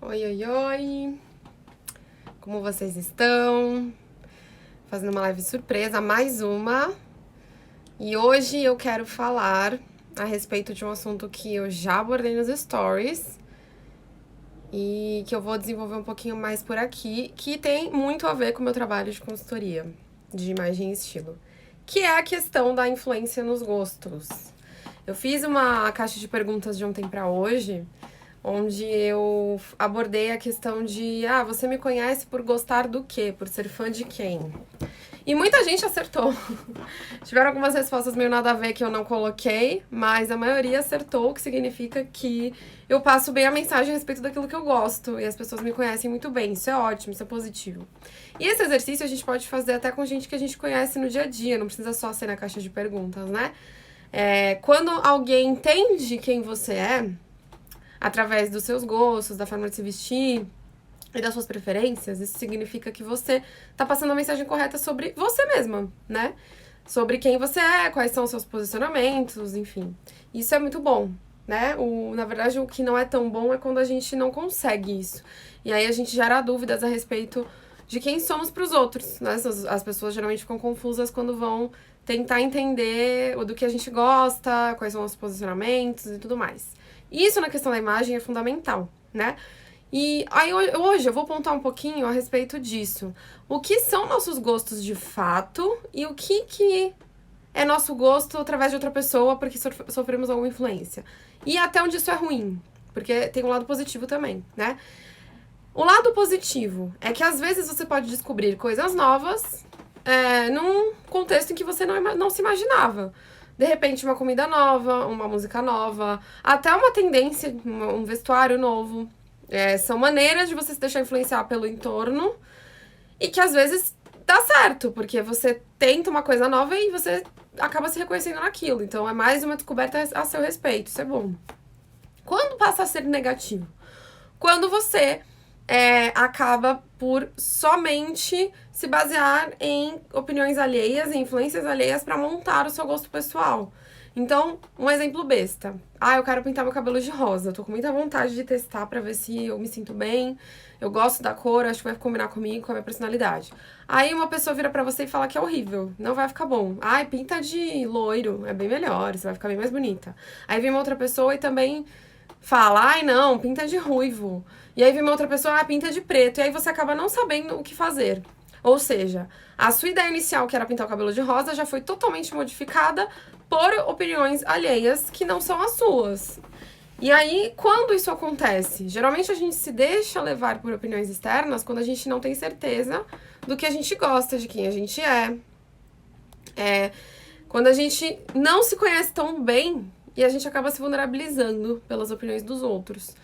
Oi, oi, oi! Como vocês estão? Fazendo uma live surpresa, mais uma. E hoje eu quero falar a respeito de um assunto que eu já abordei nos stories e que eu vou desenvolver um pouquinho mais por aqui, que tem muito a ver com o meu trabalho de consultoria de imagem e estilo, que é a questão da influência nos gostos. Eu fiz uma caixa de perguntas de ontem para hoje, onde eu abordei a questão de, você me conhece por gostar do quê? Por ser fã de quem? E muita gente acertou. Tiveram algumas respostas meio nada a ver que eu não coloquei, mas a maioria acertou, o que significa que eu passo bem a mensagem a respeito daquilo que eu gosto, e as pessoas me conhecem muito bem. Isso é ótimo, isso é positivo. E esse exercício a gente pode fazer até com gente que a gente conhece no dia a dia, não precisa só ser na caixa de perguntas, né? Quando alguém entende quem você é, através dos seus gostos, da forma de se vestir e das suas preferências, isso significa que você tá passando a mensagem correta sobre você mesma, né? Sobre quem você é, quais são os seus posicionamentos, enfim. Isso é muito bom, né? Na verdade, o que não é tão bom é quando a gente não consegue isso. E aí a gente gera dúvidas a respeito de quem somos para os outros, né? As pessoas geralmente ficam confusas quando vão tentar entender do que a gente gosta, quais são os posicionamentos e tudo mais. Isso na questão da imagem é fundamental, né? E aí hoje eu vou pontuar um pouquinho a respeito disso. O que são nossos gostos de fato e o que é nosso gosto através de outra pessoa porque sofremos alguma influência. E até onde isso é ruim, porque tem um lado positivo também, né? O lado positivo é que às vezes você pode descobrir coisas novas num contexto em que você não se imaginava. De repente, uma comida nova, uma música nova, até uma tendência, um vestuário novo. São maneiras de você se deixar influenciar pelo entorno e que às vezes dá certo, porque você tenta uma coisa nova e você acaba se reconhecendo naquilo. Então é mais uma descoberta a seu respeito, isso é bom. Quando passa a ser negativo? Quando você acaba por somente se basear em opiniões alheias, em influências alheias para montar o seu gosto pessoal. Então, um exemplo besta. Eu quero pintar meu cabelo de rosa. Eu tô com muita vontade de testar pra ver se eu me sinto bem. Eu gosto da cor, acho que vai combinar comigo, com a minha personalidade. Aí uma pessoa vira pra você e fala que é horrível, não vai ficar bom. Pinta de loiro, é bem melhor, você vai ficar bem mais bonita. Aí vem uma outra pessoa e também fala, não, pinta de ruivo. E aí vem uma outra pessoa, pinta de preto. E aí você acaba não sabendo o que fazer. Ou seja, a sua ideia inicial, que era pintar o cabelo de rosa, já foi totalmente modificada por opiniões alheias que não são as suas. E aí, quando isso acontece? Geralmente a gente se deixa levar por opiniões externas quando a gente não tem certeza do que a gente gosta, de quem a gente é. Quando a gente não se conhece tão bem e a gente acaba se vulnerabilizando pelas opiniões dos outros.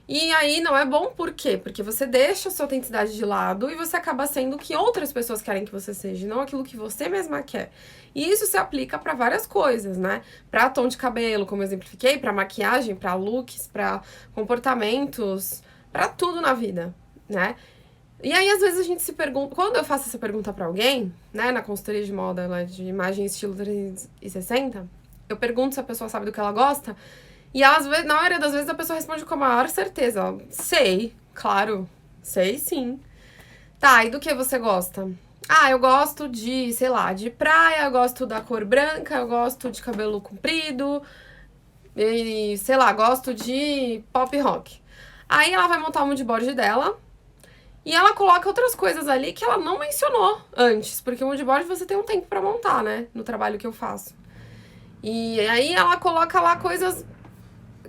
E aí não é bom por quê? Porque você deixa a sua autenticidade de lado e você acaba sendo o que outras pessoas querem que você seja, não aquilo que você mesma quer. E isso se aplica para várias coisas, né? Para tom de cabelo, como eu exemplifiquei, para maquiagem, para looks, para comportamentos, para tudo na vida, né? E aí às vezes a gente se pergunta, quando eu faço essa pergunta para alguém, né, na consultoria de moda, lá de imagem e estilo 360, eu pergunto se a pessoa sabe do que ela gosta. E às vezes, na maioria das vezes a pessoa responde com a maior certeza. Sei, claro, sei sim. Tá, e do que você gosta? Eu gosto de, sei lá, de praia, eu gosto da cor branca, eu gosto de cabelo comprido, e, sei lá, gosto de pop rock. Aí ela vai montar o moodboard dela e ela coloca outras coisas ali que ela não mencionou antes, porque o moodboard você tem um tempo pra montar, né, no trabalho que eu faço. E aí ela coloca lá coisas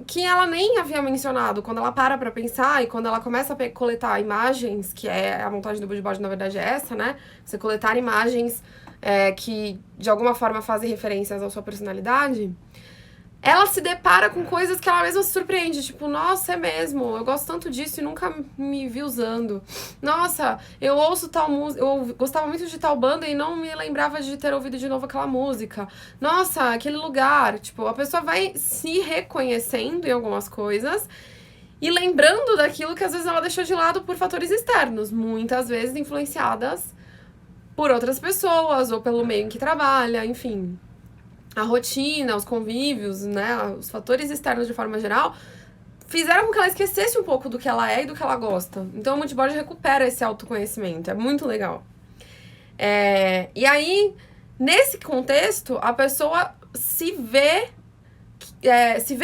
que ela nem havia mencionado. Quando ela para pra pensar e quando ela começa a coletar imagens, que é a montagem do moodboard, na verdade, é essa, né? Você coletar imagens que, de alguma forma, fazem referências à sua personalidade, ela se depara com coisas que ela mesma se surpreende. Tipo, nossa, é mesmo, eu gosto tanto disso e nunca me vi usando. Nossa, eu ouço tal música, eu gostava muito de tal banda e não me lembrava de ter ouvido de novo aquela música. Nossa, aquele lugar. Tipo, a pessoa vai se reconhecendo em algumas coisas e lembrando daquilo que às vezes ela deixou de lado por fatores externos, muitas vezes influenciadas por outras pessoas ou pelo meio em que trabalha, enfim. A rotina, os convívios, né, os fatores externos de forma geral, fizeram com que ela esquecesse um pouco do que ela é e do que ela gosta. Então o moodboard recupera esse autoconhecimento, é muito legal. E aí, nesse contexto, a pessoa se vê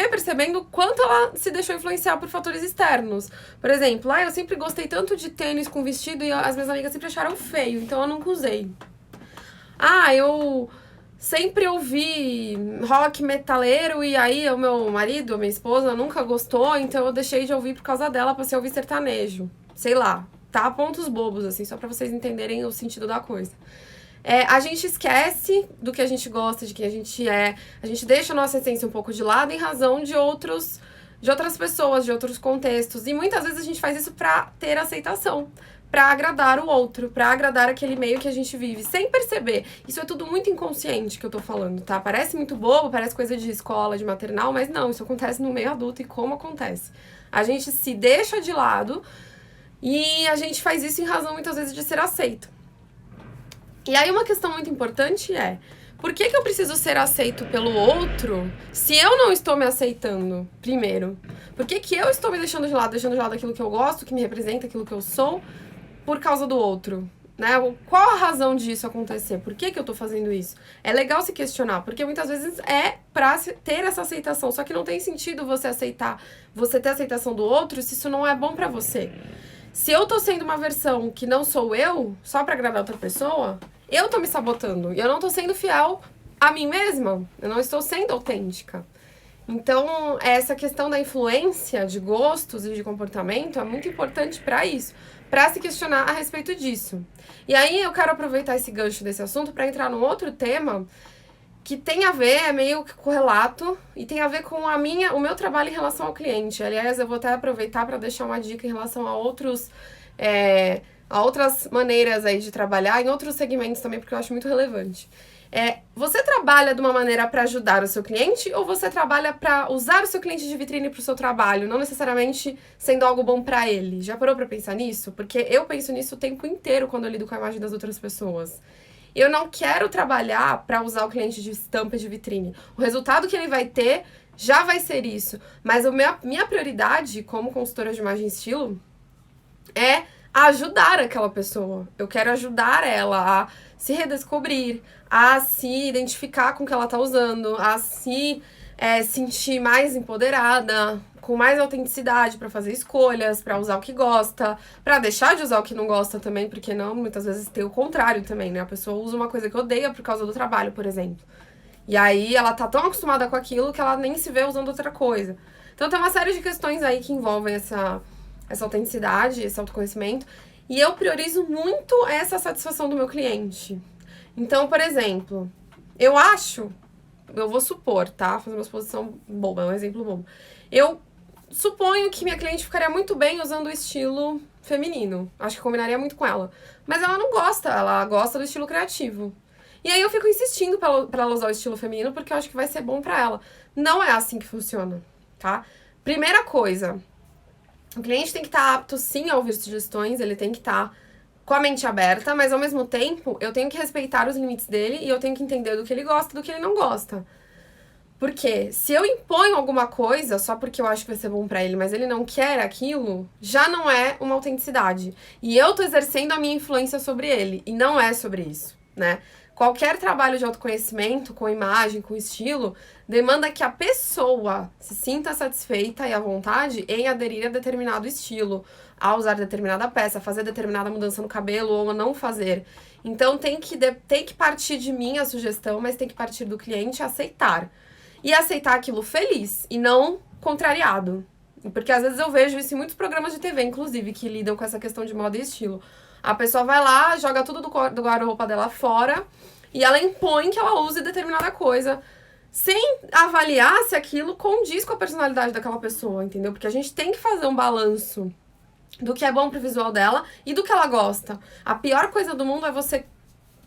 percebendo quanto ela se deixou influenciar por fatores externos. Por exemplo, eu sempre gostei tanto de tênis com vestido e as minhas amigas sempre acharam feio, então eu nunca usei. Eu sempre ouvi rock metaleiro e aí o meu marido, a minha esposa, nunca gostou, então eu deixei de ouvir por causa dela, passei a ouvir sertanejo. Sei lá, tá? Pontos bobos, assim, só pra vocês entenderem o sentido da coisa. A gente esquece do que a gente gosta, de quem a gente é, a gente deixa a nossa essência um pouco de lado em razão de outras pessoas, de outros contextos, e muitas vezes a gente faz isso pra ter aceitação, pra agradar o outro, pra agradar aquele meio que a gente vive, sem perceber. Isso é tudo muito inconsciente que eu tô falando, tá? Parece muito bobo, parece coisa de escola, de maternal, mas não, isso acontece no meio adulto. E como acontece? A gente se deixa de lado e a gente faz isso em razão, muitas vezes, de ser aceito. E aí uma questão muito importante é, por que eu preciso ser aceito pelo outro se eu não estou me aceitando primeiro? Por que eu estou me deixando de lado aquilo que eu gosto, que me representa, aquilo que eu sou, por causa do outro? Né? Qual a razão disso acontecer? Por que eu tô fazendo isso? É legal se questionar, porque muitas vezes é pra ter essa aceitação, só que não tem sentido você ter a aceitação do outro se isso não é bom pra você. Se eu tô sendo uma versão que não sou eu, só pra agradar outra pessoa, eu tô me sabotando. E eu não tô sendo fiel a mim mesma. Eu não estou sendo autêntica. Então, essa questão da influência de gostos e de comportamento é muito importante pra isso. Pra se questionar a respeito disso. E aí, eu quero aproveitar esse gancho desse assunto pra entrar num outro tema que tem a ver, é meio que correlato, e tem a ver com o meu trabalho em relação ao cliente. Aliás, eu vou até aproveitar para deixar uma dica em relação a outras maneiras aí de trabalhar, em outros segmentos também, porque eu acho muito relevante. Você trabalha de uma maneira para ajudar o seu cliente, ou você trabalha para usar o seu cliente de vitrine para o seu trabalho, não necessariamente sendo algo bom para ele? Já parou para pensar nisso? Porque eu penso nisso o tempo inteiro quando eu lido com a imagem das outras pessoas. Eu não quero trabalhar para usar o cliente de estampa de vitrine. O resultado que ele vai ter já vai ser isso. Mas a minha prioridade como consultora de imagem e estilo é ajudar aquela pessoa. Eu quero ajudar ela a se redescobrir, a se identificar com o que ela tá usando, a se sentir mais empoderada, com mais autenticidade para fazer escolhas, para usar o que gosta, para deixar de usar o que não gosta também, porque não, muitas vezes tem o contrário também, né? A pessoa usa uma coisa que odeia por causa do trabalho, por exemplo. E aí ela tá tão acostumada com aquilo que ela nem se vê usando outra coisa. Então tem uma série de questões aí que envolvem essa autenticidade, esse autoconhecimento, e eu priorizo muito essa satisfação do meu cliente. Então, por exemplo, eu vou supor, tá? Fazer uma suposição boba, um exemplo bobo. Eu suponho que minha cliente ficaria muito bem usando o estilo feminino. Acho que combinaria muito com ela. Mas ela não gosta, ela gosta do estilo criativo. E aí eu fico insistindo pra ela usar o estilo feminino porque eu acho que vai ser bom pra ela. Não é assim que funciona, tá? Primeira coisa, o cliente tem que estar apto sim a ouvir sugestões, ele tem que estar com a mente aberta, mas ao mesmo tempo eu tenho que respeitar os limites dele e eu tenho que entender do que ele gosta e do que ele não gosta. Porque se eu imponho alguma coisa só porque eu acho que vai ser bom pra ele, mas ele não quer aquilo, já não é uma autenticidade. E eu tô exercendo a minha influência sobre ele, e não é sobre isso, né? Qualquer trabalho de autoconhecimento, com imagem, com estilo, demanda que a pessoa se sinta satisfeita e à vontade em aderir a determinado estilo, a usar determinada peça, fazer determinada mudança no cabelo ou não fazer. Então tem que partir de mim a sugestão, mas tem que partir do cliente aceitar. E aceitar aquilo feliz e não contrariado. Porque às vezes eu vejo isso em muitos programas de TV, inclusive, que lidam com essa questão de moda e estilo. A pessoa vai lá, joga tudo do guarda-roupa dela fora e ela impõe que ela use determinada coisa sem avaliar se aquilo condiz com a personalidade daquela pessoa, entendeu? Porque a gente tem que fazer um balanço do que é bom pro visual dela e do que ela gosta. A pior coisa do mundo é você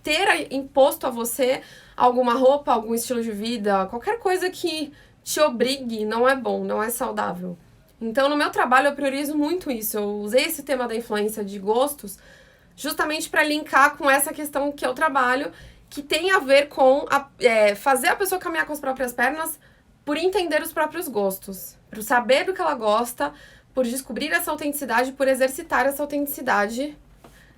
ter imposto a você alguma roupa, algum estilo de vida, qualquer coisa que te obrigue, não é bom, não é saudável. Então, no meu trabalho, eu priorizo muito isso. Eu usei esse tema da influência de gostos justamente para linkar com essa questão que eu trabalho, que tem a ver com fazer a pessoa caminhar com as próprias pernas por entender os próprios gostos. Por saber do que ela gosta, por descobrir essa autenticidade, por exercitar essa autenticidade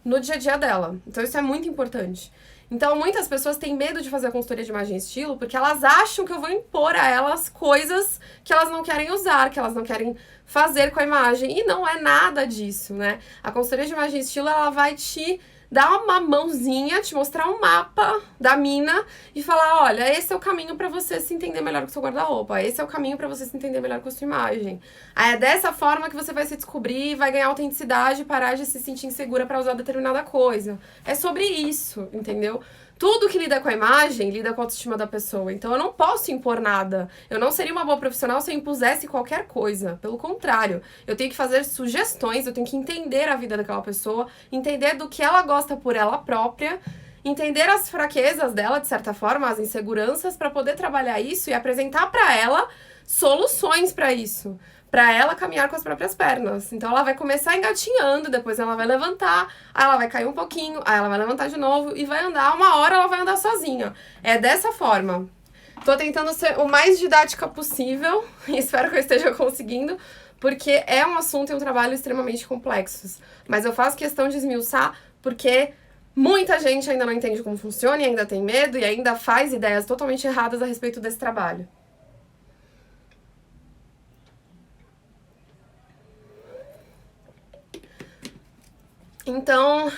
no dia a dia dela. Então isso é muito importante. Então muitas pessoas têm medo de fazer a consultoria de imagem e estilo porque elas acham que eu vou impor a elas coisas que elas não querem usar, que elas não querem fazer com a imagem. E não é nada disso, né? A consultoria de imagem e estilo, ela vai te dar uma mãozinha, te mostrar um mapa da mina e falar, olha, esse é o caminho pra você se entender melhor com o seu guarda-roupa, esse é o caminho pra você se entender melhor com a sua imagem. Aí é dessa forma que você vai se descobrir, vai ganhar autenticidade e parar de se sentir insegura pra usar determinada coisa. É sobre isso, entendeu? Tudo que lida com a imagem, lida com a autoestima da pessoa. Então eu não posso impor nada. Eu não seria uma boa profissional se eu impusesse qualquer coisa. Pelo contrário, eu tenho que fazer sugestões, eu tenho que entender a vida daquela pessoa, entender do que ela gosta por ela própria, entender as fraquezas dela, de certa forma, as inseguranças, para poder trabalhar isso e apresentar para ela soluções para isso. Pra ela caminhar com as próprias pernas. Então ela vai começar engatinhando, depois ela vai levantar, aí ela vai cair um pouquinho, aí ela vai levantar de novo e vai andar. Uma hora ela vai andar sozinha. É dessa forma. Tô tentando ser o mais didática possível e espero que eu esteja conseguindo, porque é um assunto e um trabalho extremamente complexos. Mas eu faço questão de esmiuçar porque muita gente ainda não entende como funciona e ainda tem medo e ainda faz ideias totalmente erradas a respeito desse trabalho. Então,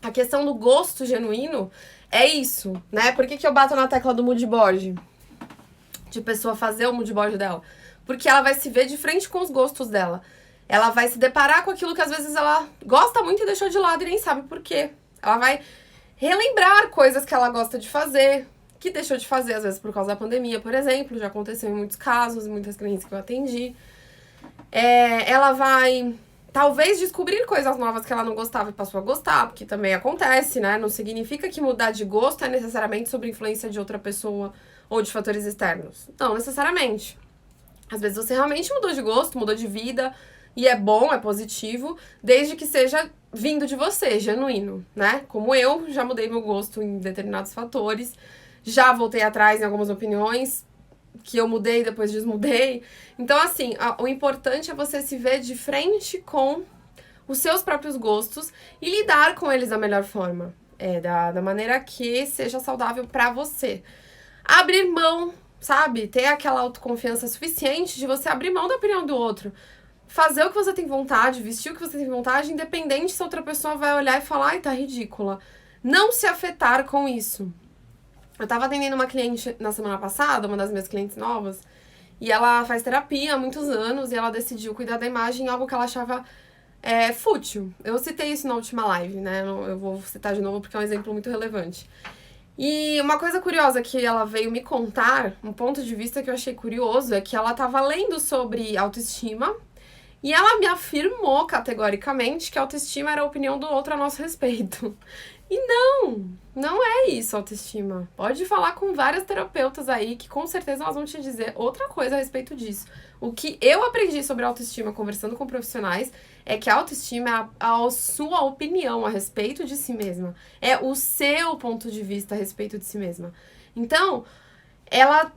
a questão do gosto genuíno é isso, né? Por que eu bato na tecla do mood board? De pessoa fazer o mood board dela? Porque ela vai se ver de frente com os gostos dela. Ela vai se deparar com aquilo que às vezes ela gosta muito e deixou de lado e nem sabe por quê. Ela vai relembrar coisas que ela gosta de fazer, que deixou de fazer, às vezes por causa da pandemia, por exemplo. Já aconteceu em muitos casos, muitas clientes que eu atendi. Ela vai talvez descobrir coisas novas que ela não gostava e passou a gostar, porque também acontece, né? Não significa que mudar de gosto é necessariamente sobre influência de outra pessoa ou de fatores externos. Não necessariamente. Às vezes você realmente mudou de gosto, mudou de vida, e é bom, é positivo, desde que seja vindo de você, genuíno, né? Como eu já mudei meu gosto em determinados fatores, já voltei atrás em algumas opiniões, que eu mudei, depois desmudei. Então, assim, o importante é você se ver de frente com os seus próprios gostos e lidar com eles da melhor forma. Da maneira que seja saudável pra você. Abrir mão, sabe? Ter aquela autoconfiança suficiente de você abrir mão da opinião do outro. Fazer o que você tem vontade, vestir o que você tem vontade, independente se outra pessoa vai olhar e falar, ai, tá ridícula. Não se afetar com isso. Eu tava atendendo uma cliente na semana passada, uma das minhas clientes novas, e ela faz terapia há muitos anos e ela decidiu cuidar da imagem, algo que ela achava fútil. Eu citei isso na última live, né? Eu vou citar de novo porque é um exemplo muito relevante. E uma coisa curiosa que ela veio me contar, um ponto de vista que eu achei curioso, é que ela tava lendo sobre autoestima e ela me afirmou categoricamente que a autoestima era a opinião do outro a nosso respeito. E não é isso autoestima. Pode falar com várias terapeutas aí que com certeza elas vão te dizer outra coisa a respeito disso. O que eu aprendi sobre autoestima conversando com profissionais é que a autoestima é a sua opinião a respeito de si mesma. É o seu ponto de vista a respeito de si mesma. Então, ela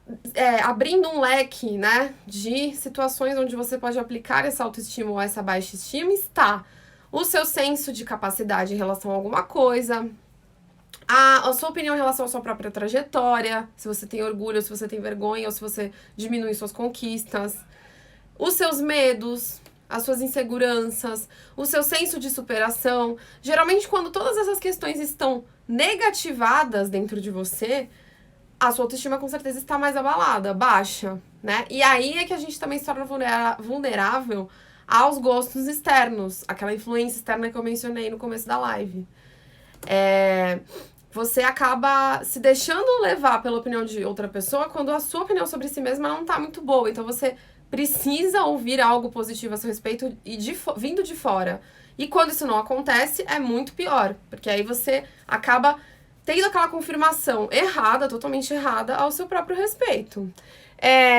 abrindo um leque, né, de situações onde você pode aplicar essa autoestima ou essa baixa estima, está o seu senso de capacidade em relação a alguma coisa, a sua opinião em relação à sua própria trajetória, se você tem orgulho, se você tem vergonha, ou se você diminui suas conquistas, os seus medos, as suas inseguranças, o seu senso de superação. Geralmente, quando todas essas questões estão negativadas dentro de você, a sua autoestima com certeza está mais abalada, baixa, né? E aí é que a gente também se torna vulnerável aos gostos externos, aquela influência externa que eu mencionei no começo da live. Você acaba se deixando levar pela opinião de outra pessoa quando a sua opinião sobre si mesma não tá muito boa. Então você precisa ouvir algo positivo a seu respeito e vindo de fora. E quando isso não acontece, é muito pior, porque aí você acaba tendo aquela confirmação errada, totalmente errada, ao seu próprio respeito.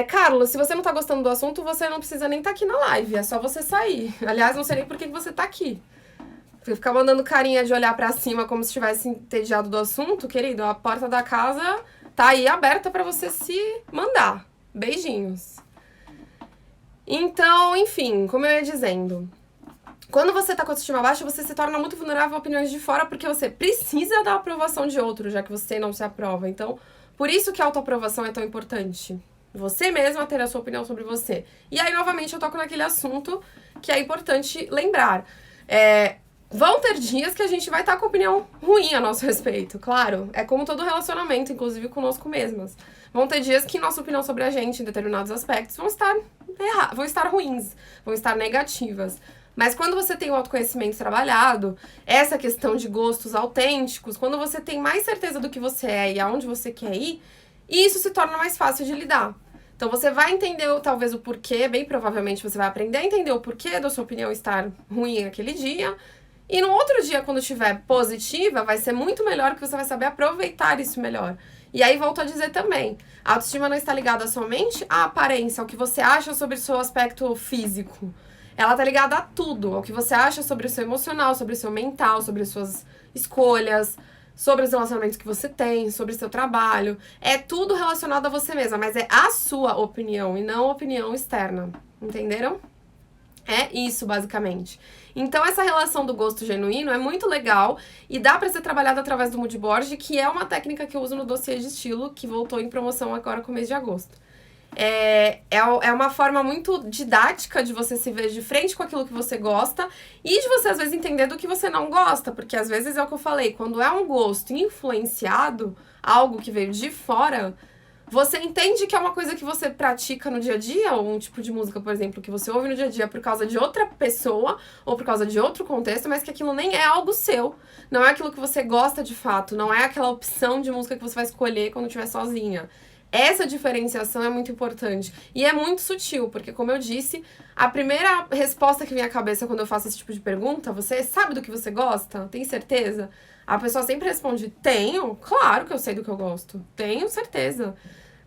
Carlos, se você não tá gostando do assunto, você não precisa nem estar aqui na live, é só você sair. Aliás, não sei nem por que você tá aqui. Ficar mandando carinha de olhar pra cima como se estivesse entediado do assunto, querido, a porta da casa tá aí aberta pra você se mandar. Beijinhos. Então, enfim, como eu ia dizendo, quando você tá com a autoestima baixa, você se torna muito vulnerável a opiniões de fora, porque você precisa da aprovação de outro, já que você não se aprova. Então, por isso que a autoaprovação é tão importante. Você mesma ter a sua opinião sobre você. E aí, novamente, eu toco naquele assunto que é importante lembrar. Vão ter dias que a gente vai estar com opinião ruim a nosso respeito, claro. É como todo relacionamento, inclusive conosco mesmas. Vão ter dias que nossa opinião sobre a gente, em determinados aspectos, vão estar ruins, vão estar negativas. Mas quando você tem o autoconhecimento trabalhado, essa questão de gostos autênticos, quando você tem mais certeza do que você é e aonde você quer ir, isso se torna mais fácil de lidar. Então você vai entender talvez o porquê, bem provavelmente você vai aprender a entender o porquê da sua opinião estar ruim naquele dia. E no outro dia, quando estiver positiva, vai ser muito melhor, que você vai saber aproveitar isso melhor. E aí, volto a dizer também, a autoestima não está ligada somente à aparência, ao que você acha sobre o seu aspecto físico. Ela tá ligada a tudo, ao que você acha sobre o seu emocional, sobre o seu mental, sobre as suas escolhas, sobre os relacionamentos que você tem, sobre o seu trabalho. É tudo relacionado a você mesma, mas é a sua opinião e não a opinião externa. Entenderam? É isso, basicamente. Então, essa relação do gosto genuíno é muito legal e dá pra ser trabalhada através do mood board, que é uma técnica que eu uso no dossiê de estilo, que voltou em promoção agora com o mês de agosto. É uma forma muito didática de você se ver de frente com aquilo que você gosta e de você, às vezes, entender do que você não gosta, porque, às vezes, é o que eu falei, quando é um gosto influenciado, algo que veio de fora, você entende que é uma coisa que você pratica no dia a dia, ou um tipo de música, por exemplo, que você ouve no dia a dia por causa de outra pessoa ou por causa de outro contexto, mas que aquilo nem é algo seu. Não é aquilo que você gosta de fato, não é aquela opção de música que você vai escolher quando estiver sozinha. Essa diferenciação é muito importante. E é muito sutil, porque, como eu disse, a primeira resposta que vem à cabeça quando eu faço esse tipo de pergunta, você sabe do que você gosta? Tem certeza? A pessoa sempre responde, tenho, claro que eu sei do que eu gosto, tenho certeza.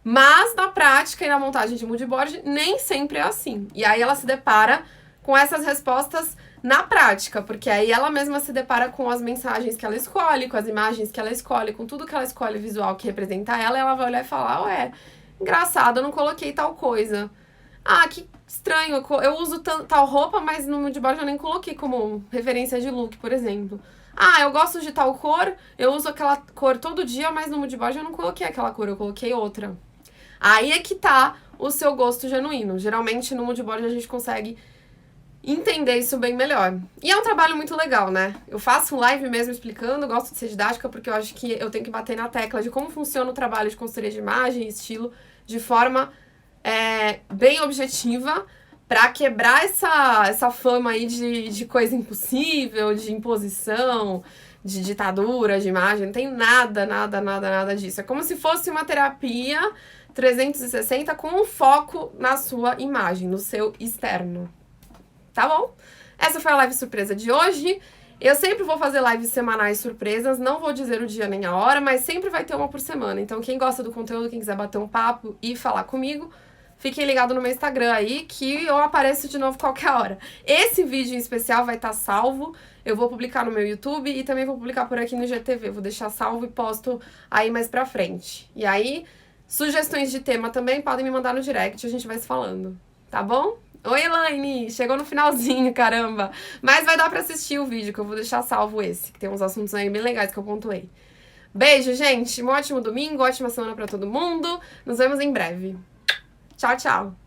Mas na prática e na montagem de mood board, nem sempre é assim. E aí ela se depara com essas respostas na prática, porque aí ela mesma se depara com as mensagens que ela escolhe, com as imagens que ela escolhe, com tudo que ela escolhe visual que representa ela, e ela vai olhar e falar, ué, engraçado, eu não coloquei tal coisa. Ah, que estranho, eu uso tal roupa, mas no mood board eu nem coloquei como referência de look, por exemplo. Ah, eu gosto de tal cor, eu uso aquela cor todo dia, mas no mood board eu não coloquei aquela cor, eu coloquei outra. Aí é que tá o seu gosto genuíno. Geralmente no mood board a gente consegue entender isso bem melhor. E é um trabalho muito legal, né? Eu faço live mesmo explicando, gosto de ser didática porque eu acho que eu tenho que bater na tecla de como funciona o trabalho de consultoria de imagem e estilo de forma bem objetiva pra quebrar essa fama aí de coisa impossível, de imposição, de ditadura, de imagem. Não tem nada disso. É como se fosse uma terapia 360 com um foco na sua imagem, no seu externo. Tá bom? Essa foi a live surpresa de hoje. Eu sempre vou fazer lives semanais surpresas, não vou dizer o dia nem a hora, mas sempre vai ter uma por semana. Então, quem gosta do conteúdo, quem quiser bater um papo e falar comigo, fiquem ligados no meu Instagram aí, que eu apareço de novo qualquer hora. Esse vídeo em especial vai estar salvo, eu vou publicar no meu YouTube e também vou publicar por aqui no GTV. Vou deixar salvo e posto aí mais pra frente. E aí, sugestões de tema também podem me mandar no direct, a gente vai se falando, tá bom? Oi, Elaine! Chegou no finalzinho, caramba! Mas vai dar pra assistir o vídeo, que eu vou deixar salvo esse, que tem uns assuntos aí bem legais que eu pontuei. Beijo, gente! Um ótimo domingo, ótima semana pra todo mundo. Nos vemos em breve. Tchau, tchau!